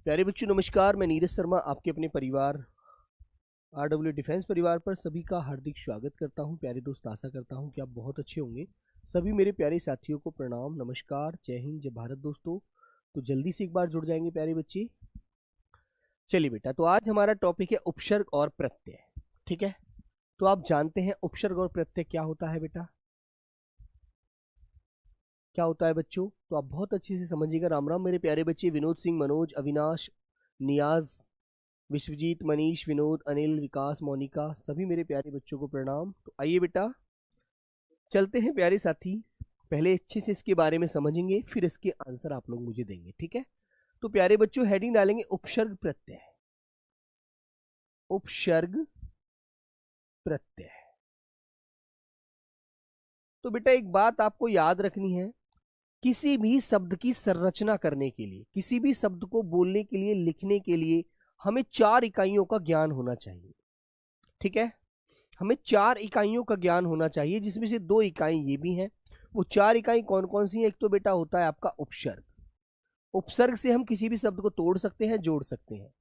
प्यारे बच्चों नमस्कार, मैं नीरज शर्मा आपके अपने परिवार आरडब्ल्यू डिफेंस परिवार पर सभी का हार्दिक स्वागत करता हूं। प्यारे दोस्त, आशा करता हूं कि आप बहुत अच्छे होंगे। सभी मेरे प्यारे साथियों को प्रणाम, नमस्कार, जय हिंद, जय भारत। दोस्तों तो जल्दी से एक बार जुड़ जाएंगे प्यारे बच्चे। चलिए बेटा, तो आज हमारा टॉपिक है उपसर्ग और प्रत्यय। ठीक है, तो आप जानते हैं उपसर्ग और प्रत्यय क्या होता है बेटा, क्या होता है बच्चों? तो आप बहुत अच्छे से समझिएगा। राम राम मेरे प्यारे बच्चे। विनोद सिंह, मनोज, अविनाश, नियाज, विश्वजीत, मनीष, विनोद, अनिल, विकास, मोनिका, सभी मेरे प्यारे बच्चों को प्रणाम। तो आइए बेटा चलते हैं प्यारे साथी, पहले अच्छे से इसके बारे में समझेंगे, फिर इसके आंसर आप लोग मुझे देंगे। ठीक है, तो प्यारे बच्चों हेडिंग डालेंगे उपसर्ग प्रत्यय। उपसर्ग प्रत्यय। तो बेटा एक बात आपको याद रखनी है, किसी भी शब्द की संरचना करने के लिए, किसी भी शब्द को बोलने के लिए, लिखने के लिए हमें 4 इकाइयों का ज्ञान होना चाहिए। ठीक है, हमें 4 इकाइयों का ज्ञान होना चाहिए, जिसमें से 2 इकाई ये भी हैं। वो 4 इकाई कौन कौन सी हैं? एक तो बेटा होता है आपका उपसर्ग। उपसर्ग से हम किसी भी शब्द को तोड़ सकते हैं, जोड़ सकते हैं।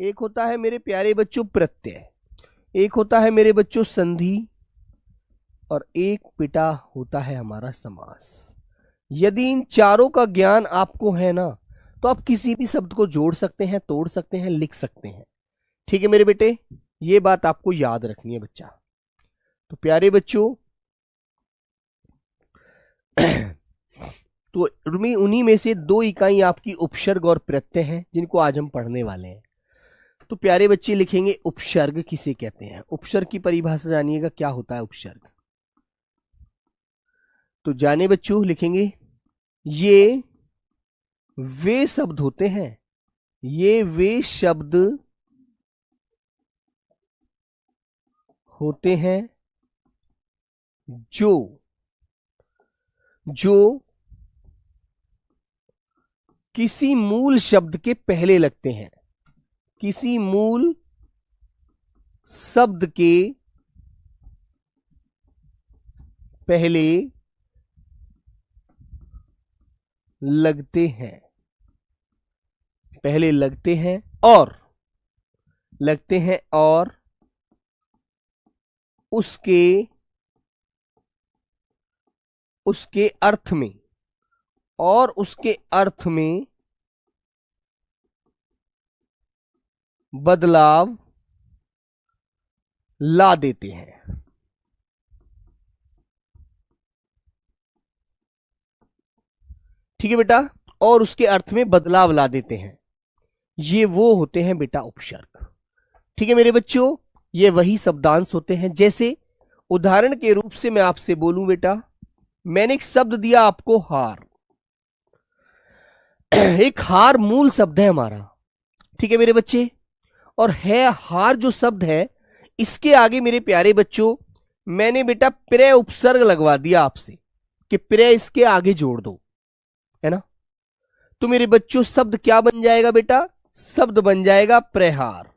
एक होता है मेरे प्यारे बच्चों प्रत्यय, एक होता है मेरे बच्चों संधि, और एक बेटा होता है हमारा समास। यदि इन चारों का ज्ञान आपको है ना, तो आप किसी भी शब्द को जोड़ सकते हैं, तोड़ सकते हैं, लिख सकते हैं। ठीक है मेरे बेटे, ये बात आपको याद रखनी है बच्चा। तो प्यारे बच्चों तो उन्हीं में से 2 इकाई आपकी उपसर्ग और प्रत्यय हैं, जिनको आज हम पढ़ने वाले हैं। तो प्यारे बच्चे लिखेंगे उपसर्ग किसे कहते हैं। उपसर्ग की परिभाषा जानिएगा, क्या होता है उपसर्ग। तो जाने बच्चों, लिखेंगे ये वे शब्द होते हैं, ये वे शब्द होते हैं जो किसी मूल शब्द के पहले लगते हैं, किसी मूल शब्द के पहले लगते हैं, पहले लगते हैं और उसके अर्थ में, और उसके अर्थ में बदलाव ला देते हैं। ठीक है बेटा, और उसके अर्थ में बदलाव ला देते हैं, ये वो होते हैं बेटा उपसर्ग। ठीक है मेरे बच्चों, ये वही शब्दांश होते हैं। जैसे उदाहरण के रूप से मैं आपसे बोलूं बेटा, मैंने एक शब्द दिया आपको हार। एक हार मूल शब्द है हमारा, ठीक है मेरे बच्चे, और है हार जो शब्द है, इसके आगे मेरे प्यारे बच्चों मैंने बेटा प्रत्यय उपसर्ग लगवा दिया आपसे कि प्रत्यय इसके आगे जोड़ दो, है ना। तो मेरे बच्चों शब्द क्या बन जाएगा बेटा? शब्द बन जाएगा प्रहार।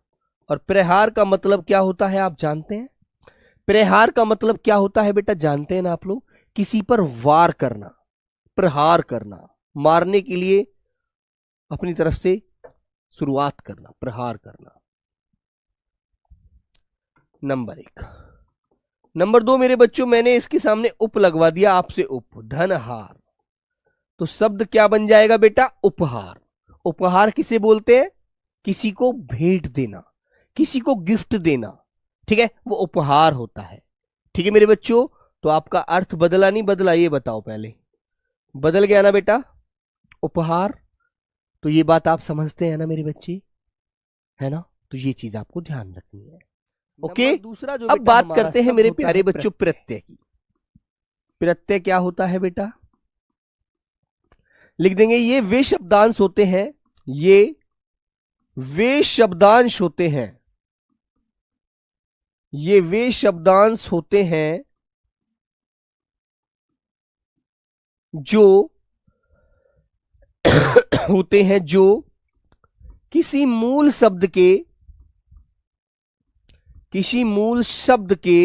और प्रहार का मतलब क्या होता है आप जानते हैं? प्रहार का मतलब क्या होता है बेटा, जानते हैं ना आप लोग? किसी पर वार करना, प्रहार करना, मारने के लिए अपनी तरफ से शुरुआत करना, प्रहार करना। नंबर 1। नंबर 2 मेरे बच्चों, मैंने इसके सामने उप लगवा दिया आपसे, उप, धनहार। तो शब्द क्या बन जाएगा बेटा? उपहार। उपहार किसे बोलते हैं? किसी को भेंट देना, किसी को गिफ्ट देना, ठीक है, वो उपहार होता है। ठीक है मेरे बच्चों, तो आपका अर्थ बदला नहीं बदला, ये बताओ पहले। बदल गया ना बेटा उपहार? तो ये बात आप समझते हैं ना मेरे बच्चे, है ना? तो ये चीज आपको ध्यान रखनी है। ओके, दूसरा जो अब बात करते हैं मेरे प्यारे बच्चों प्रत्यय की। प्रत्यय क्या होता है बेटा? लिख देंगे ये वे शब्दांश होते हैं, ये वे शब्दांश होते हैं, ये वे शब्दांश होते हैं जो होते हैं जो किसी मूल शब्द के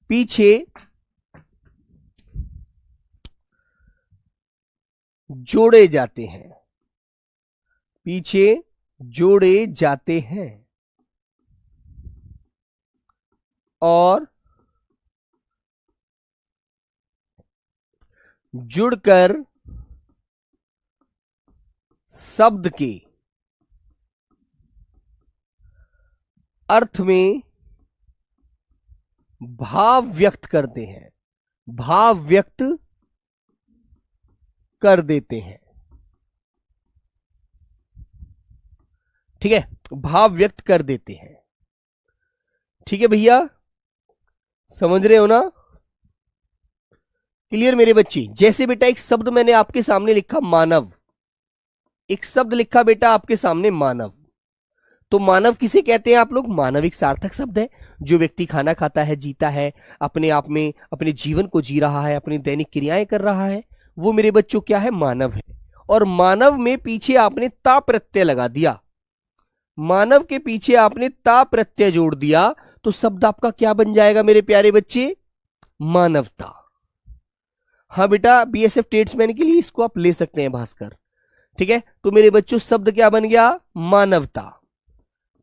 पीछे जोड़े जाते हैं, पीछे जोड़े जाते हैं और जुड़कर शब्द के अर्थ में भाव व्यक्त करते हैं, भाव व्यक्त कर देते हैं। ठीक है, भाव व्यक्त कर देते हैं। ठीक है भैया, समझ रहे हो ना? क्लियर मेरे बच्चे? जैसे बेटा एक शब्द मैंने आपके सामने लिखा मानव, एक शब्द लिखा बेटा आपके सामने मानव, तो मानव किसे कहते हैं आप लोग? मानव एक सार्थक शब्द है। जो व्यक्ति खाना खाता है, जीता है, अपने आप में अपने जीवन को जी रहा है, अपनी दैनिक क्रियाएं कर रहा है, वो मेरे बच्चों क्या है? मानव है। और मानव में पीछे आपने ता प्रत्यय लगा दिया, मानव के पीछे आपने ता प्रत्यय जोड़ दिया, तो शब्द आपका क्या बन जाएगा मेरे प्यारे बच्चे? मानवता। हाँ बेटा, बीएसएफ ट्रेड्समैन के लिए इसको आप ले सकते हैं भास्कर। ठीक है, तो मेरे बच्चों शब्द क्या बन गया? मानवता।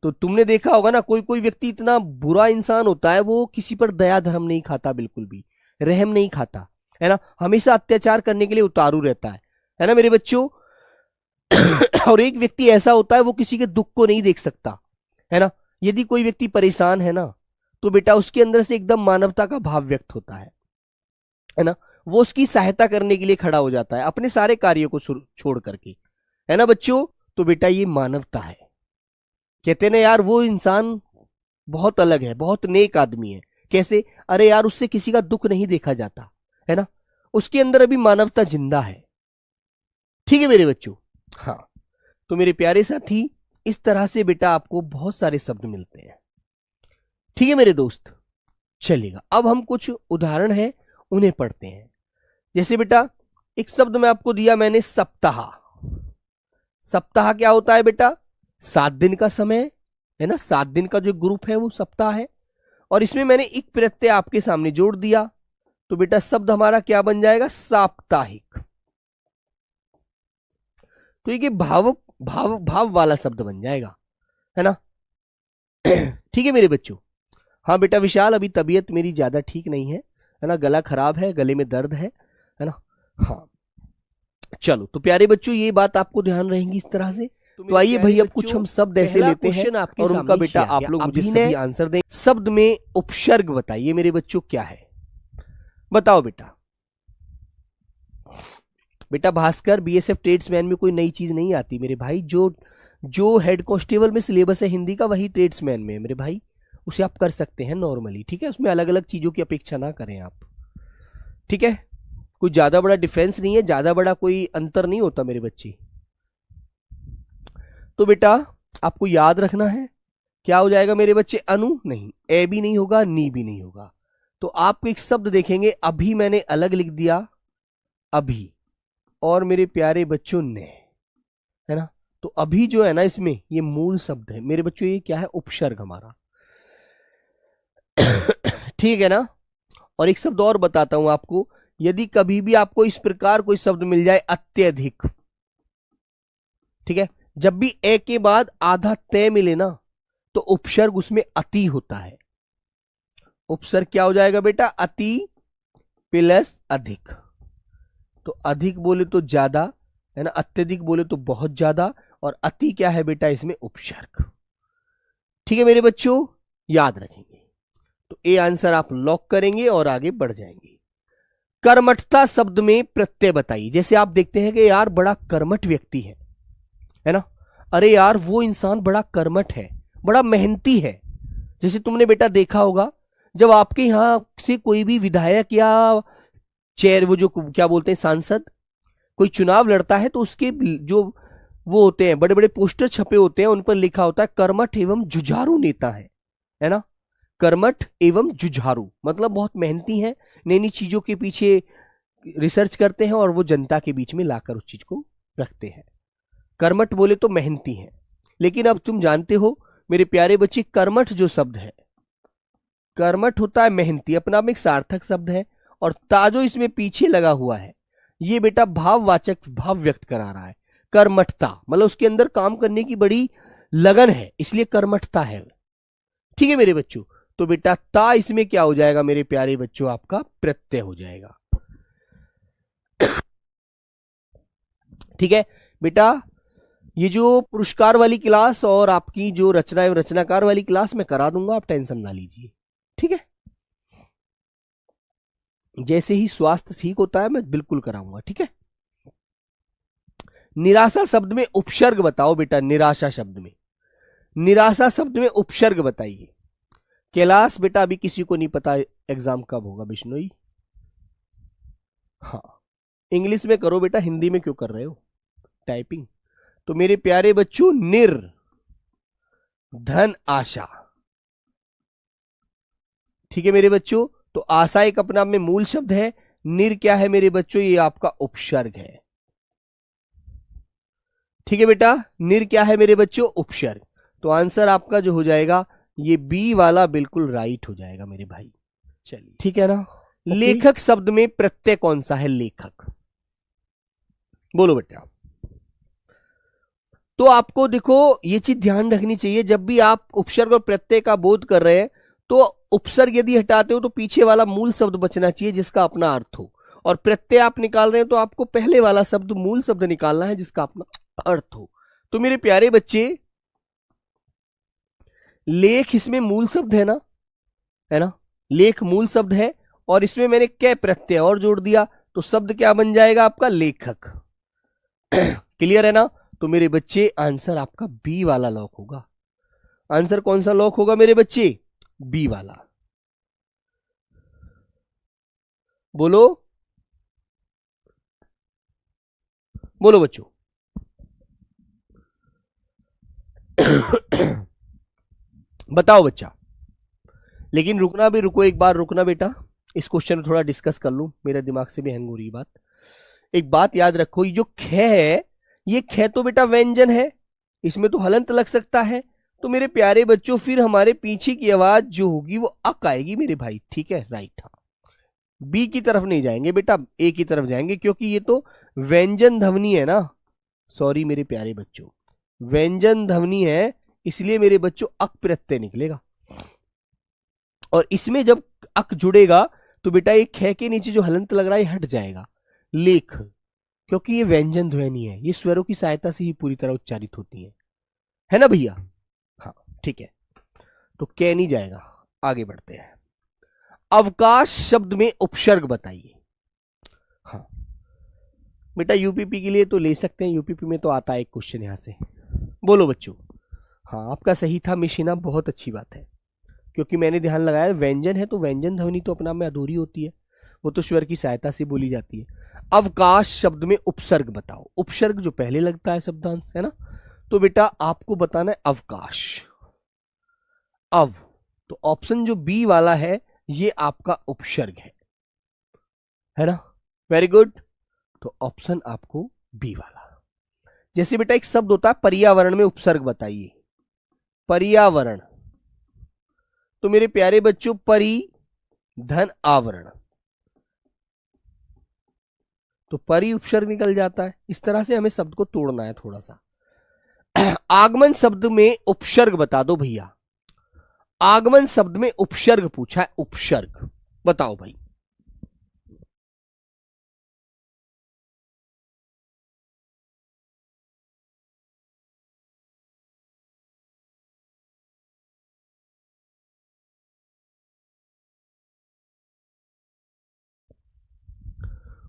तो तुमने देखा होगा ना, कोई कोई व्यक्ति इतना बुरा इंसान होता है, वो किसी पर दया धर्म नहीं खाता, बिल्कुल भी रहम नहीं खाता, है ना, हमेशा अत्याचार करने के लिए उतारू रहता है ना मेरे बच्चों। और एक व्यक्ति ऐसा होता है, वो किसी के दुख को नहीं देख सकता, है ना। यदि कोई व्यक्ति परेशान है ना, तो बेटा उसके अंदर से एकदम मानवता का भाव व्यक्त होता है ना, वो उसकी सहायता करने के लिए खड़ा हो जाता है अपने सारे कार्यों को छोड़ करके, है ना बच्चों। तो बेटा ये मानवता है। कहते ना यार वो इंसान बहुत अलग है, बहुत नेक आदमी है। कैसे? अरे यार उससे किसी का दुख नहीं देखा जाता, है ना, उसके अंदर अभी मानवता जिंदा है। ठीक है मेरे बच्चों? हाँ, तो मेरे प्यारे साथी, इस तरह से बेटा आपको बहुत सारे शब्द मिलते हैं। ठीक है मेरे दोस्त, चलिएगा अब हम कुछ उदाहरण है उन्हें पढ़ते हैं। जैसे बेटा एक शब्द मैं आपको दिया मैंने, सप्ताह। सप्ताह क्या होता है बेटा? 7 दिन का समय, है ना, 7 दिन का जो ग्रुप है वो सप्ताह है। और इसमें मैंने एक प्रत्यय आपके सामने जोड़ दिया, तो बेटा शब्द हमारा क्या बन जाएगा? साप्ताहिक। तो ये भाव भाव भाव वाला शब्द बन जाएगा, है ना। ठीक है मेरे बच्चों? हाँ बेटा विशाल, अभी तबीयत मेरी ज्यादा ठीक नहीं है ना, गला खराब है, गले में दर्द है ना। हाँ चलो, तो प्यारे बच्चों ये बात आपको ध्यान रहेंगी इस तरह से। तो आइए भाई अब कुछ हम शब्द ऐसे लेते हैं और उनका बेटा आप लोग मुझे सही आंसर दें। शब्द में उपसर्ग बताइए मेरे बच्चों क्या है? बताओ बेटा। बेटा भास्कर, बीएसएफ ट्रेड्समैन में कोई नई चीज नहीं आती मेरे भाई। जो हेड कांस्टेबल में सिलेबस है हिंदी का, वही ट्रेड्समैन में है मेरे भाई, उसे आप कर सकते हैं नॉर्मली। ठीक है, उसमें अलग अलग चीजों की अपेक्षा ना करें आप। ठीक है, कोई ज्यादा बड़ा डिफरेंस नहीं है, ज्यादा बड़ा कोई अंतर नहीं होता मेरे बच्चे। तो बेटा आपको याद रखना है, क्या हो जाएगा मेरे बच्चे? अनु नहीं, ए भी नहीं होगा, नी भी नहीं होगा। तो आप एक शब्द देखेंगे, अभी मैंने अलग लिख दिया, अभी, और मेरे प्यारे बच्चों ने, है ना। तो अभी जो है ना इसमें ये मूल शब्द है मेरे बच्चों, ये क्या है? उपसर्ग हमारा। ठीक है ना। और एक शब्द और बताता हूं आपको, यदि कभी भी आपको इस प्रकार कोई शब्द मिल जाए, अत्यधिक, ठीक है, जब भी ए के बाद आधा तय मिले ना, तो उपसर्ग उसमें अति होता है। उपसर्ग क्या हो जाएगा बेटा? अति प्लस अधिक। तो अधिक बोले तो ज्यादा, है ना, अत्यधिक बोले तो बहुत ज्यादा, और अति क्या है बेटा? इसमें उपसर्ग। ठीक है मेरे बच्चों, याद रखेंगे। तो ए आंसर आप लॉक करेंगे और आगे बढ़ जाएंगे। कर्मठता शब्द में प्रत्यय बताइए। जैसे आप देखते हैं कि यार बड़ा कर्मठ व्यक्ति है ना, अरे यार वो इंसान बड़ा कर्मठ है, बड़ा मेहनती है। जैसे तुमने बेटा देखा होगा, जब आपके यहां से कोई भी विधायक या चेयर, वो जो क्या बोलते हैं सांसद, कोई चुनाव लड़ता है, तो उसके जो वो होते हैं बड़े बड़े पोस्टर छपे होते हैं, उन पर लिखा होता है कर्मठ एवं जुझारू नेता है ना। कर्मठ एवं जुझारू मतलब बहुत मेहनती हैं, नई नई चीजों के पीछे रिसर्च करते हैं और वो जनता के बीच में लाकर उस चीज को रखते हैं। कर्मठ बोले तो मेहनती हैं। लेकिन अब तुम जानते हो मेरे प्यारे बच्चे, कर्मठ जो शब्द है, कर्मठ होता है मेहनती, अपना में एक सार्थक शब्द है, और ताजो इसमें पीछे लगा हुआ है, ये बेटा भाववाचक भाव व्यक्त करा रहा है। कर्मठता मतलब उसके अंदर काम करने की बड़ी लगन है, इसलिए कर्मठता है। ठीक है मेरे बच्चों, तो बेटा ता इसमें क्या हो जाएगा मेरे प्यारे बच्चों, आपका प्रत्यय हो जाएगा। ठीक है बेटा, ये जो पुरस्कार वाली क्लास और आपकी जो रचना एवं रचनाकार वाली क्लास मैं करा दूंगा, आप टेंशन ना लीजिए। ठीक है, जैसे ही स्वास्थ्य ठीक होता है मैं बिल्कुल कराऊंगा। ठीक है, निराशा शब्द में उपसर्ग बताओ बेटा। निराशा शब्द में, निराशा शब्द में उपसर्ग बताइए। कैलाश बेटा अभी किसी को नहीं पता एग्जाम कब होगा बिश्नोई। हाँ, इंग्लिश में करो बेटा, हिंदी में क्यों कर रहे हो टाइपिंग। तो मेरे प्यारे बच्चों, निर धन आशा। ठीक है मेरे बच्चों, तो आशा एक अपना में मूल शब्द है, निर क्या है मेरे बच्चों, ये आपका उपसर्ग है। ठीक है बेटा, निर क्या है मेरे बच्चों, उपसर्ग। तो आंसर आपका जो हो जाएगा ये बी वाला बिल्कुल राइट हो जाएगा मेरे भाई। चलिए ठीक है ना। लेखक शब्द में प्रत्यय कौन सा है, लेखक बोलो बेटा। तो आपको देखो ये चीज ध्यान रखनी चाहिए, जब भी आप उपसर्ग और प्रत्यय का बोध कर रहे हैं तो उपसर्ग यदि हटाते हो तो पीछे वाला मूल शब्द बचना चाहिए जिसका अपना अर्थ हो, और प्रत्यय आप निकाल रहे हैं तो आपको पहले वाला शब्द मूल शब्द निकालना है जिसका अपना अर्थ हो। तो मेरे प्यारे बच्चे, लेख इसमें मूल शब्द है ना, लेख मूल शब्द है, और इसमें मैंने कै प्रत्यय और जोड़ दिया तो शब्द क्या बन जाएगा आपका, लेखक। क्लियर है ना। तो मेरे बच्चे आंसर आपका बी वाला लॉक होगा। आंसर कौन सा लॉक होगा मेरे बच्चे, बी वाला। बोलो बोलो बच्चों। बताओ बच्चा, लेकिन रुकना भी, रुको एक बार रुकना बेटा, इस क्वेश्चन में थोड़ा डिस्कस कर लूं, मेरे दिमाग से भी हैंग हो रही बात। एक बात याद रखो, ये जो ख है, ये ख तो बेटा व्यंजन है, इसमें तो हलंत लग सकता है। तो मेरे प्यारे बच्चों फिर हमारे पीछे की आवाज जो होगी वो अक आएगी मेरे भाई। ठीक है, राइट। हाँ, बी की तरफ नहीं जाएंगे बेटा, ए की तरफ जाएंगे, क्योंकि ये तो व्यंजन ध्वनि है ना। सॉरी मेरे प्यारे बच्चों, व्यंजन ध्वनि है, इसलिए मेरे बच्चों अक प्रत्यय निकलेगा, और इसमें जब अक जुड़ेगा तो बेटा ये ख के नीचे जो हलंत लग रहा है हट जाएगा, लेख, क्योंकि ये व्यंजन ध्वनि है, ये स्वरों की सहायता से ही पूरी तरह उच्चारित होती है ना भैया। हाँ ठीक है, तो कै नहीं जाएगा। आगे बढ़ते हैं, अवकाश शब्द में उपसर्ग बताइए। हाँ बेटा, यूपीपी के लिए तो ले सकते हैं, यूपीपी में तो आता है एक क्वेश्चन यहां से। बोलो बच्चों। हाँ आपका सही था मिशिना, बहुत अच्छी बात है, क्योंकि मैंने ध्यान लगाया व्यंजन है तो व्यंजन ध्वनि तो अपना में अधूरी होती है, वो तो स्वर की सहायता से बोली जाती है। अवकाश शब्द में उपसर्ग बताओ, उपसर्ग जो पहले लगता है शब्दांश है ना, तो बेटा आपको बताना है अवकाश। अव, तो ऑप्शन जो बी वाला है ये आपका उपसर्ग है ना, वेरी गुड। तो ऑप्शन आपको बी वाला। जैसे बेटा एक शब्द होता है पर्यावरण में उपसर्ग बताइए, पर्यावरण, तो मेरे प्यारे बच्चों परि धन आवरण, तो परि उपसर्ग निकल जाता है। इस तरह से हमें शब्द को तोड़ना है थोड़ा सा। आगमन शब्द में उपसर्ग बता दो भैया, आगमन शब्द में उपसर्ग पूछा है, उपसर्ग बताओ भाई।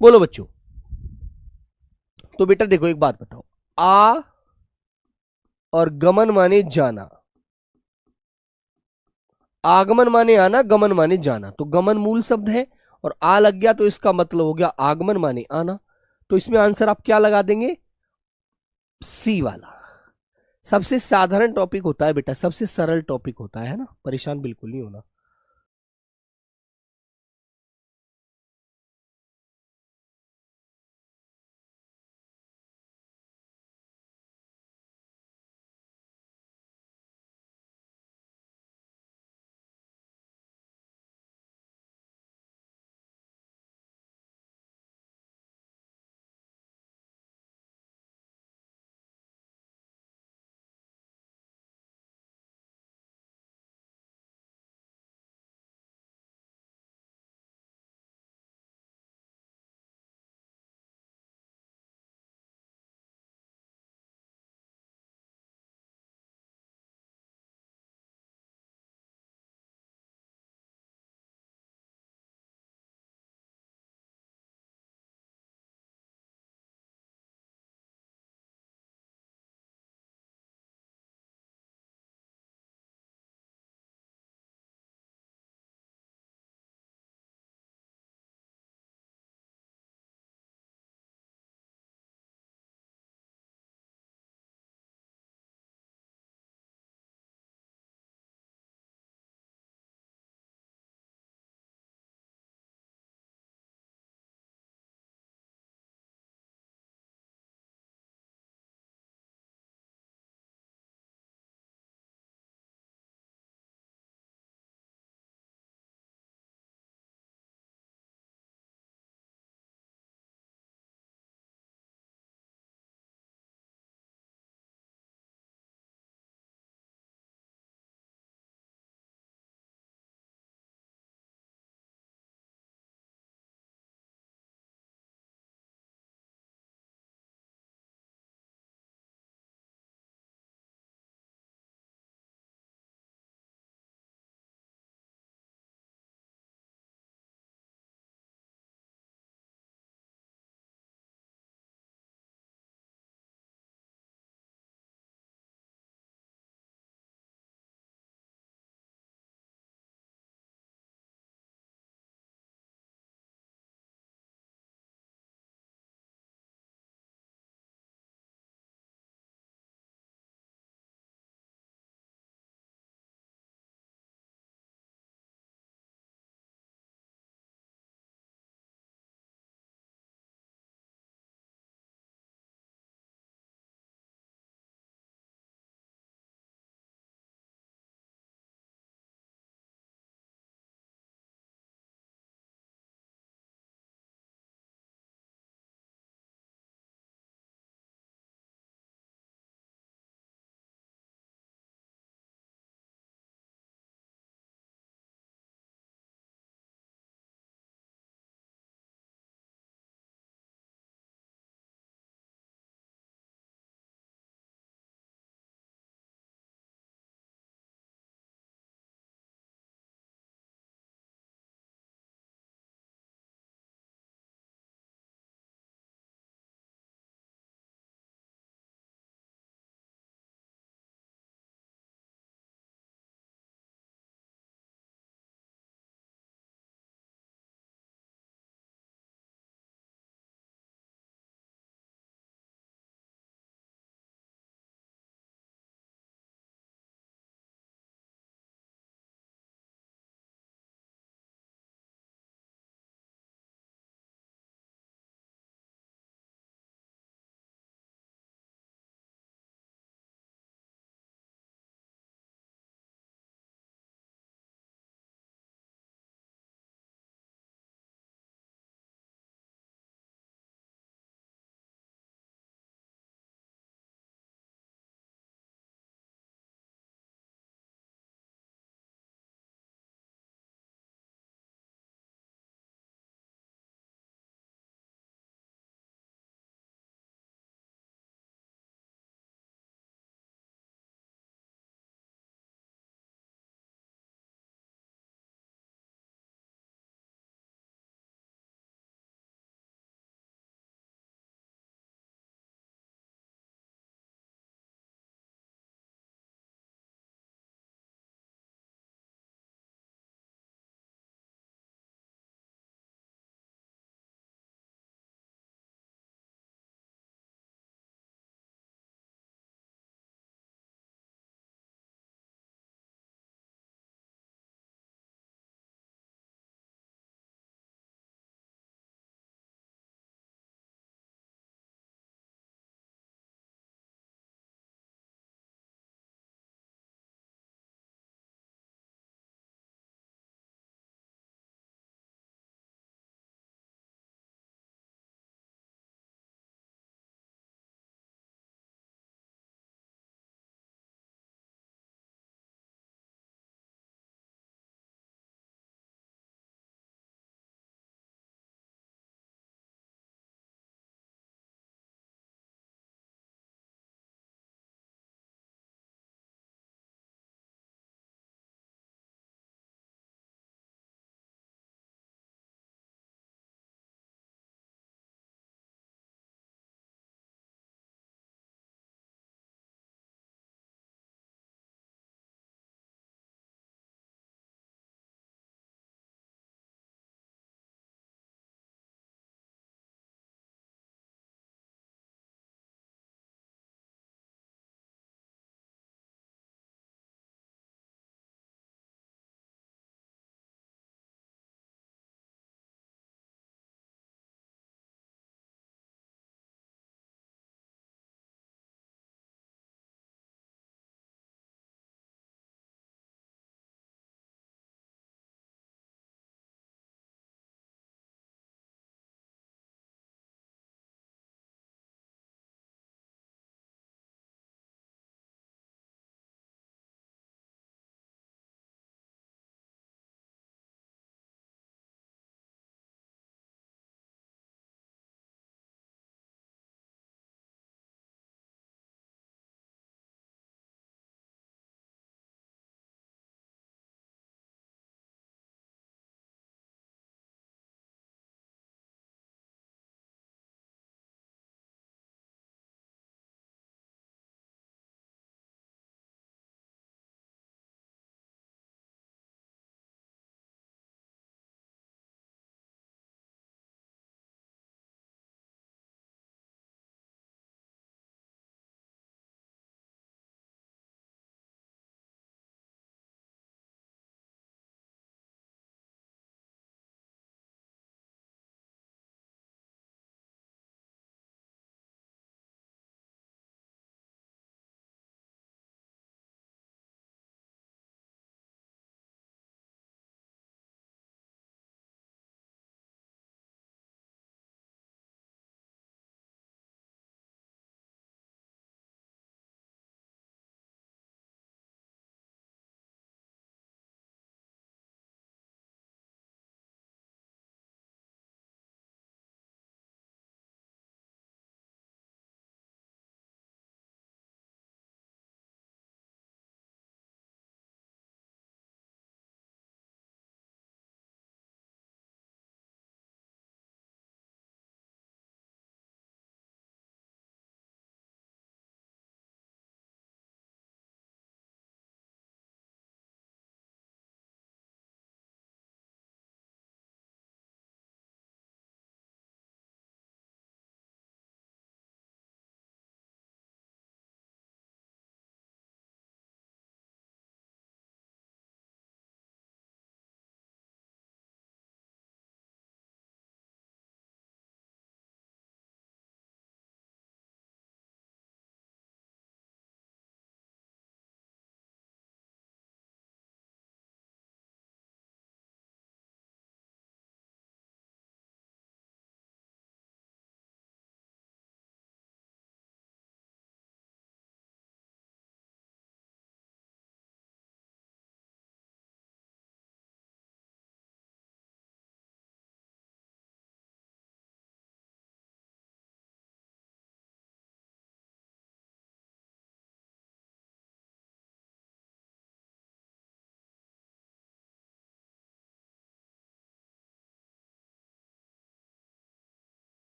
बोलो बच्चों। तो बेटा देखो एक बात बताओ, आ और गमन माने जाना, आगमन माने आना, गमन माने जाना, तो गमन मूल शब्द है और आ लग गया तो इसका मतलब हो गया आगमन माने आना। तो इसमें आंसर आप क्या लगा देंगे, सी वाला। सबसे साधारण टॉपिक होता है बेटा, सबसे सरल टॉपिक होता है ना, परेशान बिल्कुल नहीं होना।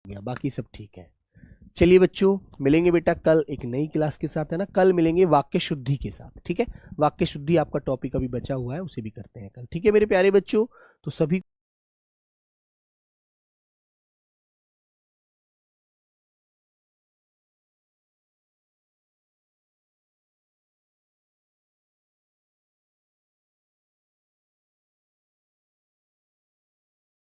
गया, बाकी सब ठीक है। चलिए बच्चों, मिलेंगे बेटा कल एक नई क्लास के साथ, है ना। कल मिलेंगे वाक्य शुद्धि के साथ, ठीक है। वाक्य शुद्धि आपका टॉपिक अभी बचा हुआ है, उसे भी करते हैं कल, ठीक है मेरे प्यारे बच्चों। तो सभी